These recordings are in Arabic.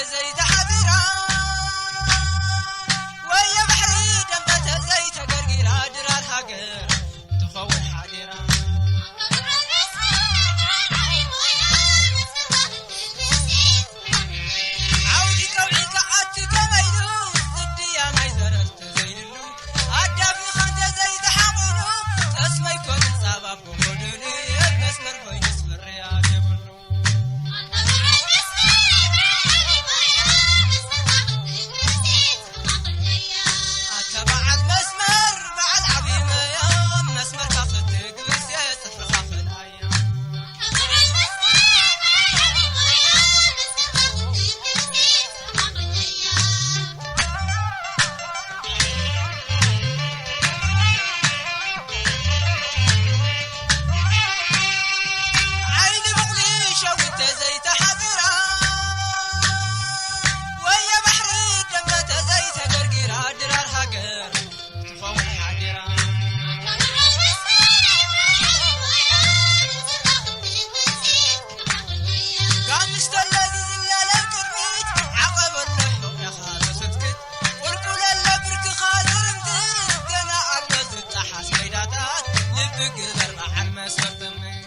زي تحذيرا ويا بحري دمبته زي تقرقيرا درار هاجر تخون حادرا عودي كوعي كعدت كميلو ضدي يا ميزرت زينلو أدافي خنته زي تحملو اسمي كون صابا بمودني مسمر بين اسمر يا جبلو تبع المسمر بعد عبيمة يا مسمر كافتك بس يا صفر خاف الأيام عيني مغليشة وانت زي تحذيرا ويا بحري دمته زي تقرقيرا درار هاجر تخون حادرا قام مستلذ زلالة الكرميت عقب اللحوم يا خالص سكت والكل اللبرك خاطر متت قنا أرمز التحاس ميداتات لبك ذرع المسمر تمي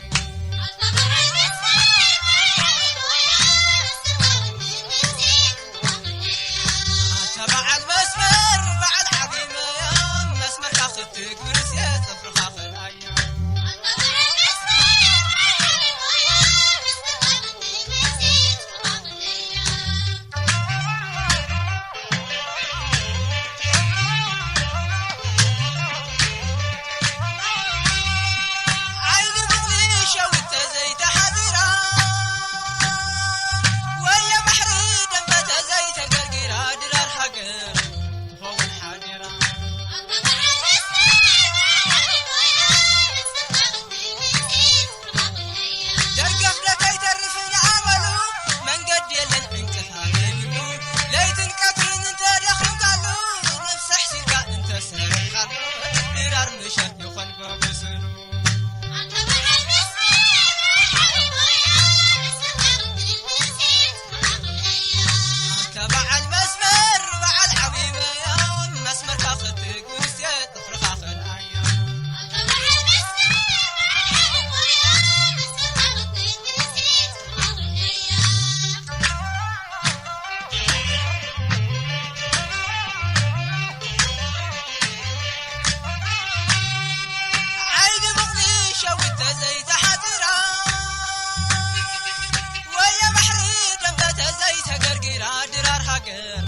تبع المسمر بعد عظيمة يا مسمر كافتك برسية صفر خاف الأيام عيني مغليشة وانت زي تحذيرا ويا بحري دمبته زي تقرقيرا درار حقر تخون حادرا درقف لكي ترفن عملو من قد يلن انكثار يمنو ليتن كترن انت دخل قالو نفس حسيكا انت سهر قالو درار مشت يخن بابسلو تبع المسمر بعد عبيمة يا مسمر كافتك ونسيت طفر خاف الأيام عيني مغليشة وانت زي تحذيرا ويا بحري دمبته زي تقرقيرا درار هاجر